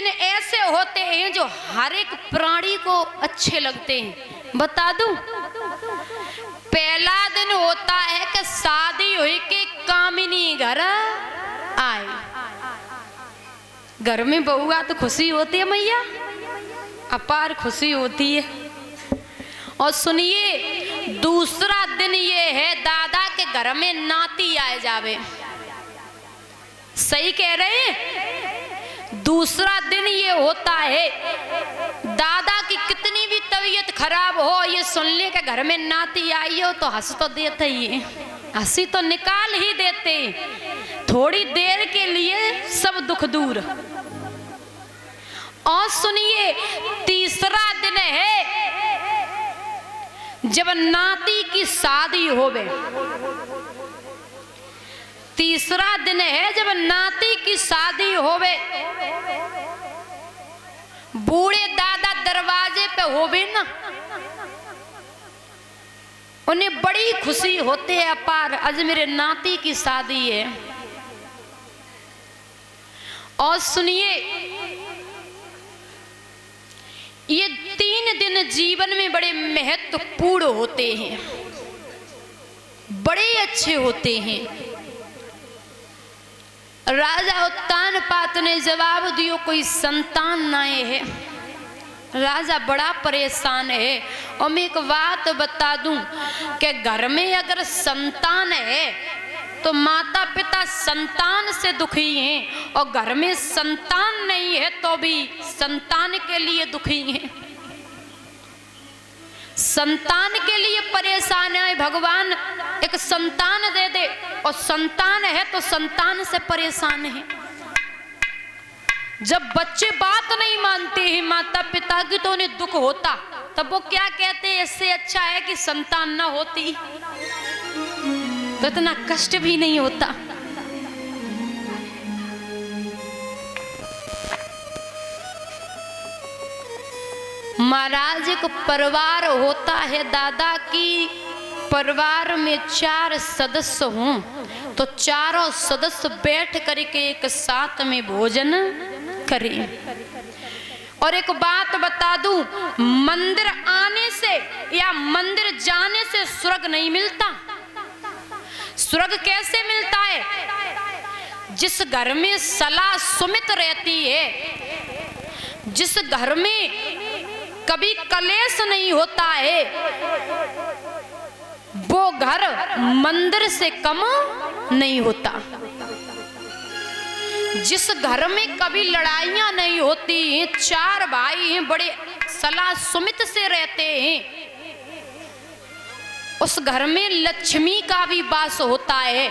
दिन ऐसे होते हैं जो हर एक प्राणी को अच्छे लगते हैं। बता दूं, पहला दिन होता है कि शादी हुई के कामिनी घर आए। घर में बहू तो खुशी होती है मैया, अपार खुशी होती है। और सुनिए, दूसरा दिन ये है दादा के घर में नाती आए जावे। सही कह रहे हैं। दूसरा दिन ये होता है दादा की कितनी भी तबीयत खराब हो, ये सुन ले के घर में नाती आई हो तो हंस तो देते ही है, हंसी तो निकाल ही देते, थोड़ी देर के लिए सब दुख दूर। और सुनिए, तीसरा दिन है जब नाती की शादी होवे। तीसरा दिन है जब नाती की शादी होवे। बूढ़े दादा दरवाजे पे होवे ना, उन्हें बड़ी खुशी होती है अपार, आज मेरे नाती की शादी है। और सुनिए, ये 3 दिन जीवन में बड़े महत्वपूर्ण होते हैं, बड़े अच्छे होते हैं। राजा उत्तानपाद ने जवाब दियो, कोई संतान नाए है। राजा बड़ा परेशान है। और मैं एक बात बता दूं कि घर में अगर संतान है तो माता पिता संतान से दुखी हैं, और घर में संतान नहीं है तो भी संतान के लिए दुखी हैं, संतान के लिए परेशान है। भगवान एक संतान दे दे, और संतान है तो संतान से परेशान है। जब बच्चे बात नहीं मानते हैं माता पिता की तो उन्हें दुख होता, तब वो क्या कहते हैं, इससे अच्छा है कि संतान ना होती तो इतना कष्ट भी नहीं होता। महाराज एक परिवार होता है दादा की, परिवार में 4 सदस्य हों तो चारों सदस्य बैठ करके एक साथ में भोजन करें। और एक बात बता दूं, मंदिर आने से या मंदिर जाने से स्वर्ग नहीं मिलता। स्वर्ग कैसे मिलता है? जिस घर में सलाह सुमित रहती है, जिस घर में कभी कलेश नहीं होता है, वो घर मंदिर से कम नहीं होता। जिस घर में कभी लड़ाइयां नहीं होती, 4 भाई हैं, बड़े सलाह सुमित से रहते हैं, उस घर में लक्ष्मी का भी वास होता है।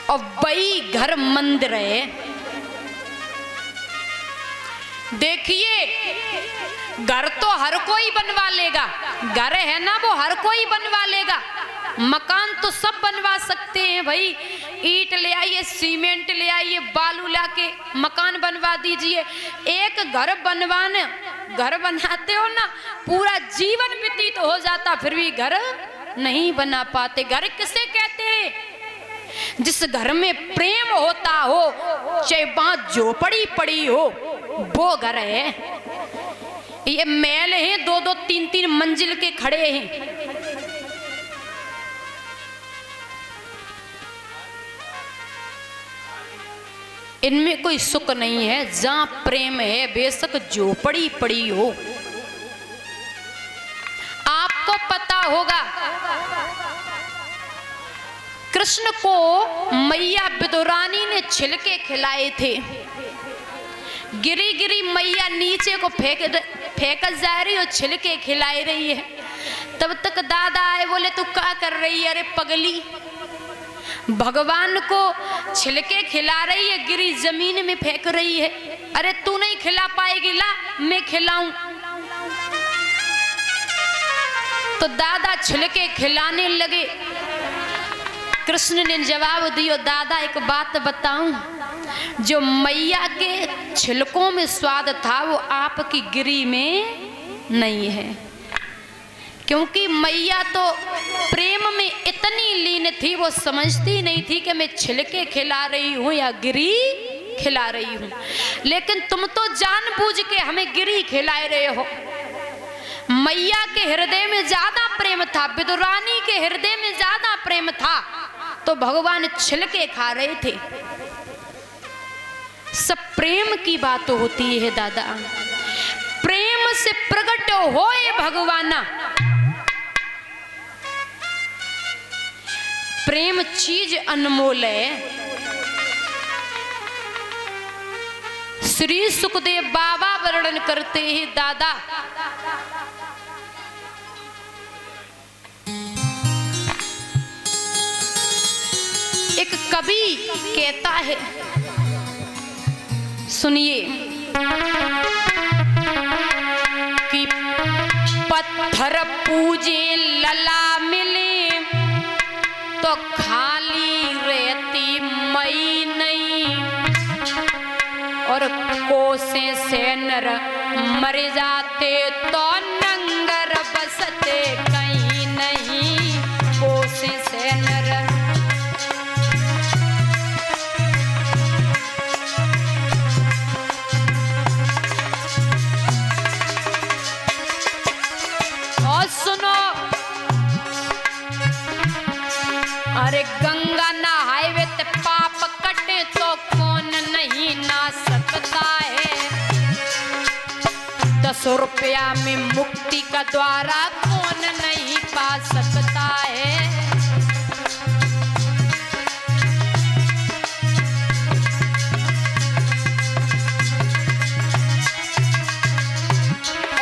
और वही घर मंदिर है। देखिए, घर तो हर कोई बनवा लेगा, घर है ना वो हर कोई बनवा लेगा। मकान तो सब बनवा सकते हैं भाई, ईंट ले आइए, सीमेंट ले आइए, बालू लाके मकान बनवा दीजिए। एक घर बनाते हो ना, पूरा जीवन व्यतीत हो जाता, फिर भी घर नहीं बना पाते। घर किसे कहते हैं? जिस घर में प्रेम होता हो, चाहे वहां झोपड़ी पड़ी हो, वो घर है। ये महल हैं 2-2, 3-3 मंजिल के खड़े हैं, इनमें कोई सुख नहीं है। जहां प्रेम है, बेशक झोपड़ी पड़ी हो। आपको पता होगा, कृष्ण को मैया विदुरानी ने छिलके खिलाए थे। गिरी गिरी मैया नीचे को फेंक जा रही और छिलके खिलाई रही है। तब तक दादा आए, बोले तू क्या कर रही है? अरे पगली, भगवान को छिलके खिला रही है, गिरी जमीन में फेंक रही है। अरे तू नहीं खिला पाएगी, ला मैं खिलाऊं। तो दादा छिलके खिलाने लगे। कृष्ण ने जवाब दियो, दादा एक बात बताऊं, जो मैया के छिलकों में स्वाद था वो आपकी गिरी में नहीं है, क्योंकि मैया तो प्रेम में इतनी लीन थी, वो समझती नहीं थी कि मैं छिलके खिला रही हूं या गिरी खिला रही हूँ, लेकिन तुम तो जानबूझ के हमें गिरी खिला रहे हो। मैया के हृदय में ज्यादा प्रेम था, विदुरानी के हृदय में ज्यादा प्रेम था, तो भगवान छिलके खा रहे थे। सब प्रेम की बात होती है दादा, प्रेम से प्रकट होए भगवाना। प्रेम चीज अनमोल है। श्री सुखदेव बाबा वर्णन करते हैं दादा, एक कवि कहता है, सुनिए, कि पत्थर पूजे लला मिले तो खाली रहती मई नहीं, और कोसे से नर मर जाते तो नंगर बसते कहीं नहीं। कोसे से नर सुनो, अरे गंगा नहाए ते पाप कटे तो कौन नहीं ना सकता है। 10 रुपया में मुक्ति का द्वारा कौन नहीं पा सकता है।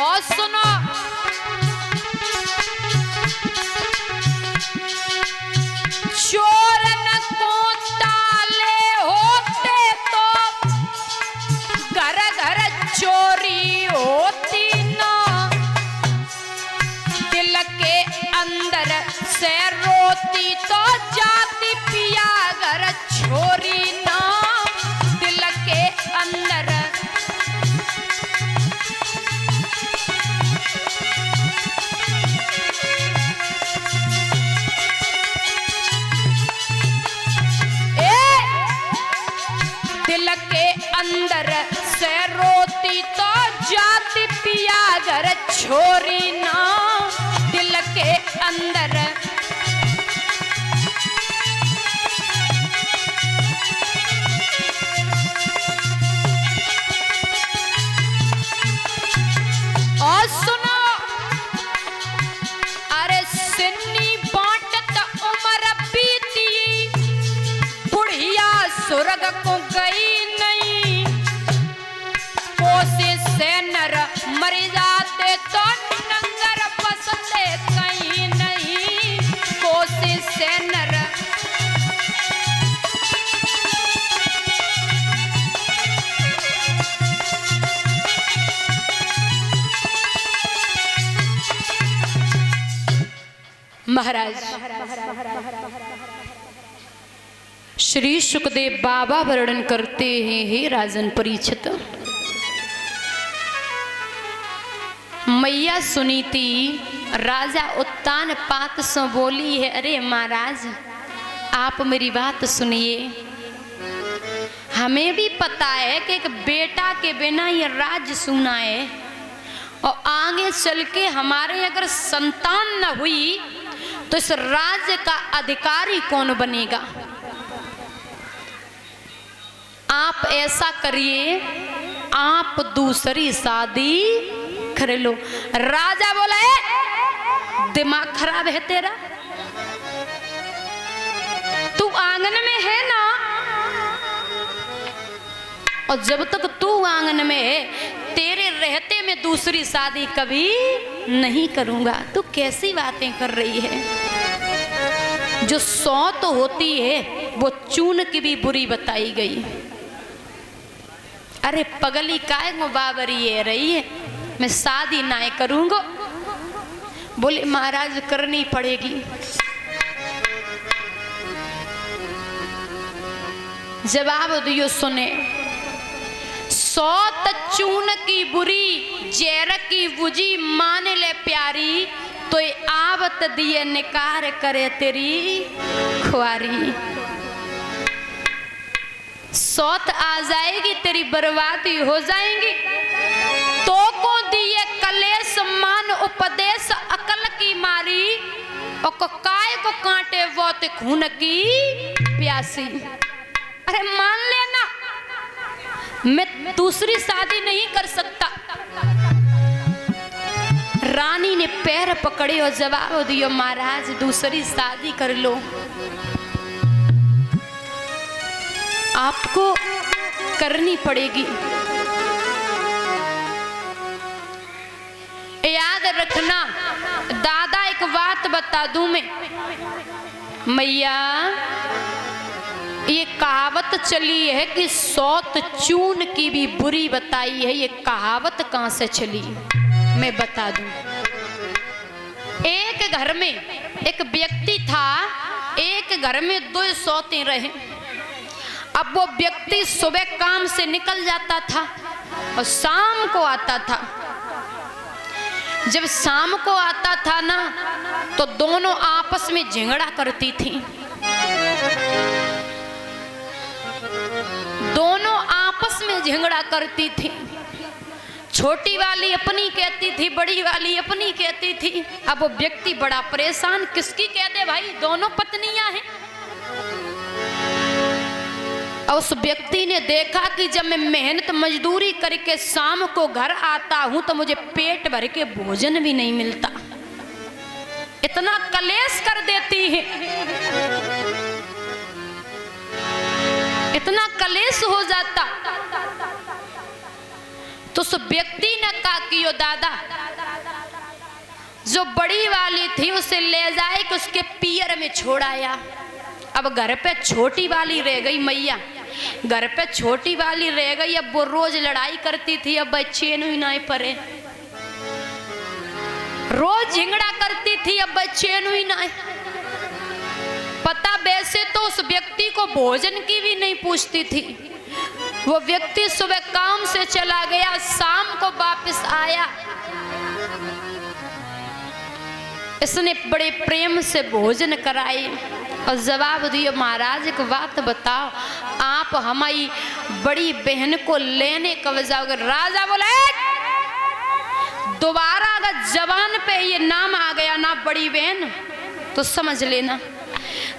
और सुनो, चोरन को ताले होते तो घर घर चोरी होती ना। दिल के अंदर से रोती तो जाती पिया घर छोरी ना। दिल के अंदर दिल के अंदर से रोती तो जाती पिया घर छोरी ना। दिल के अंदर और सुनो, अरे सिन्नी बांटत उम्र बीती, बुढ़िया स्वर्ग को गई नहीं। कोसे से नर मर जाते तो नंगर बसते कहीं नहीं। कोसे से नर महाराज श्री सुखदेव बाबा वर्णन करते हैं, हे राजन परीक्षित, मैया सुनी थी, राजा उत्तान पात सो बोली है, अरे महाराज आप मेरी बात सुनिए। हमें भी पता है कि एक बेटा के बिना ये राज्य सुना है, और आगे चल के हमारे अगर संतान न हुई तो इस राज्य का अधिकारी कौन बनेगा। आप ऐसा करिए, आप दूसरी शादी कर लो। राजा बोला, दिमाग खराब है तेरा, तू आंगन में है ना, और जब तक तू आंगन में है तेरे रहते में दूसरी शादी कभी नहीं करूंगा। तू कैसी बातें कर रही है। जो 100 तो होती है वो चून की भी बुरी बताई गई। अरे पगली काय गो बाबरी ये रही है, मैं शादी ना करूंगा। बोले महाराज करनी पड़ेगी। जवाब दियो सुने, 100 चून की बुरी जैर की बुझी मान ले प्यारी, तो आवत दिए निकार करे तेरी खुआरी। सौत आ जाएगी, तेरी बर्बादी हो जाएगी। तो को दिए कलेश मान उपदेश अकल की मारी, और काय को कांटे वो ते खून की प्यासी। अरे मान लेना मैं दूसरी शादी नहीं कर सकता। रानी ने पैर पकड़े और जवाब दिया, महाराज दूसरी शादी कर लो, आपको करनी पड़ेगी। याद रखना दादा, एक बात बता दूं मैं, मैया ये कहावत चली है कि सौत चून की भी बुरी बताई है। ये कहावत कहां से चली मैं बता दूं। एक घर में एक व्यक्ति था, एक घर में 2 सौतें रहे। अब वो व्यक्ति सुबह काम से निकल जाता था और शाम को आता था। जब शाम को आता था ना, तो दोनों आपस में झगड़ा करती थी। दोनों आपस में झगड़ा करती थी। छोटी वाली अपनी कहती थी, बड़ी वाली अपनी कहती थी। अब वो व्यक्ति बड़ा परेशान, किसकी कह दे भाई, दोनों पत्नियां हैं। और उस व्यक्ति ने देखा कि जब मैं मेहनत मजदूरी करके शाम को घर आता हूं तो मुझे पेट भर के भोजन भी नहीं मिलता, इतना कलेश कर देती है, इतना कलेश हो जाता। तो उस व्यक्ति ने कहा कि यो दादा, जो बड़ी वाली थी उसे ले जाए कि उसके पियर में छोड़ाया। अब घर पे छोटी वाली रह गई मैया, घर पे छोटी वाली रह गई। अब वो रोज लड़ाई करती थी, अब बच्चे नहीं परे, रोज झगड़ा करती थी, अब बच्चे नहीं पता। वैसे तो उस व्यक्ति को भोजन की भी नहीं पूछती थी। वो व्यक्ति सुबह काम से चला गया, शाम को वापस आया। इसने बड़े प्रेम से भोजन कराए और जवाब दिया, महाराज एक बात बताओ, आप हमारी बड़ी बहन को लेने कब जाओगे? राजा बोले, दोबारा अगर जबान पे ये नाम आ गया ना बड़ी बहन, तो समझ लेना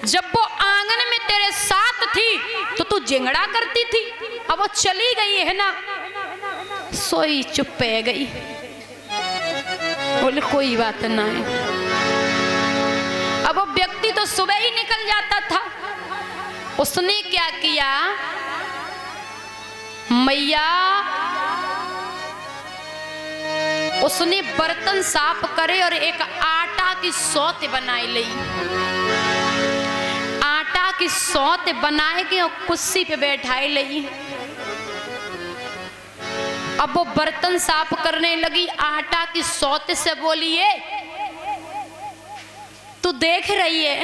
जब वो आंगन में तेरे साथ थी तो तू झगड़ा करती थी, अब वो चली गई है ना, सोई चुप पे गई। बोले कोई बात ना है। अब वो व्यक्ति तो सुबह ही निकल जाता था। उसने क्या किया, मैया उसने बर्तन साफ करे और एक आटा की सौत बनाई ली। आटा की सौत बनाए के और कुर्सी पे बैठाई ली। अब वो बर्तन साफ करने लगी, आटा की सौत से बोलिए, तू देख रही है,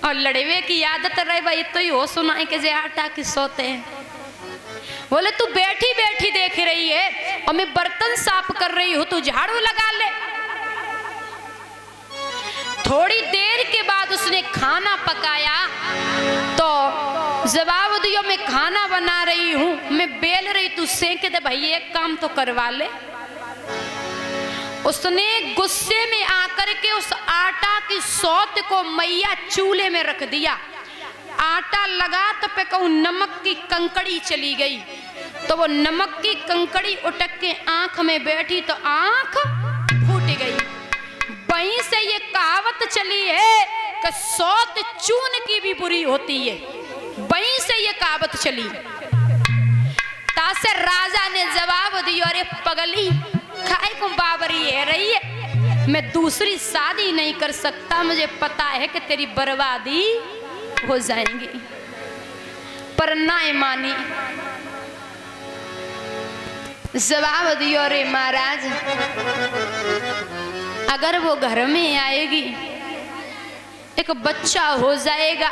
और लड़वे की आदत रहे भाई तो ही हो सुनाए कि जे आटा की सौते हैं। बोले तू बैठी बैठी देख रही है और मैं बर्तन साफ कर रही हूं, तू झाड़ू लगा ले। थोड़ी देर के बाद उसने खाना पकाया तो जवाब दिया, मैं खाना बना रही हूं, मैं बेल रही, तू सेंक दे भाई, एक काम तो करवा ले। उसने गुस्से में आकर के उस आटा की सौत को मैया चूल्हे में रख दिया। आटा लगा तो पे कहूं नमक की कंकड़ी चली गई, तो वो नमक की कंकड़ी उटक के आंख में बैठी तो आंख फूट गई। वहीं से ये कहावत चली है कि सौत चून की भी बुरी होती है, वहीं से ये कहावत चली। तासे राजा ने जवाब दिया, अरे पगली खाए को बाबरी है रही है, मैं दूसरी शादी नहीं कर सकता, मुझे पता है कि तेरी बर्बादी हो जाएंगी। पर ना मानी, जवाब दियो, रे महाराज अगर वो घर में आएगी एक बच्चा हो जाएगा,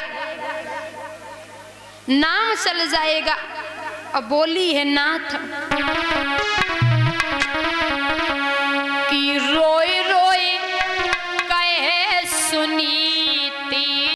नाम चल जाएगा, और बोली है नाथ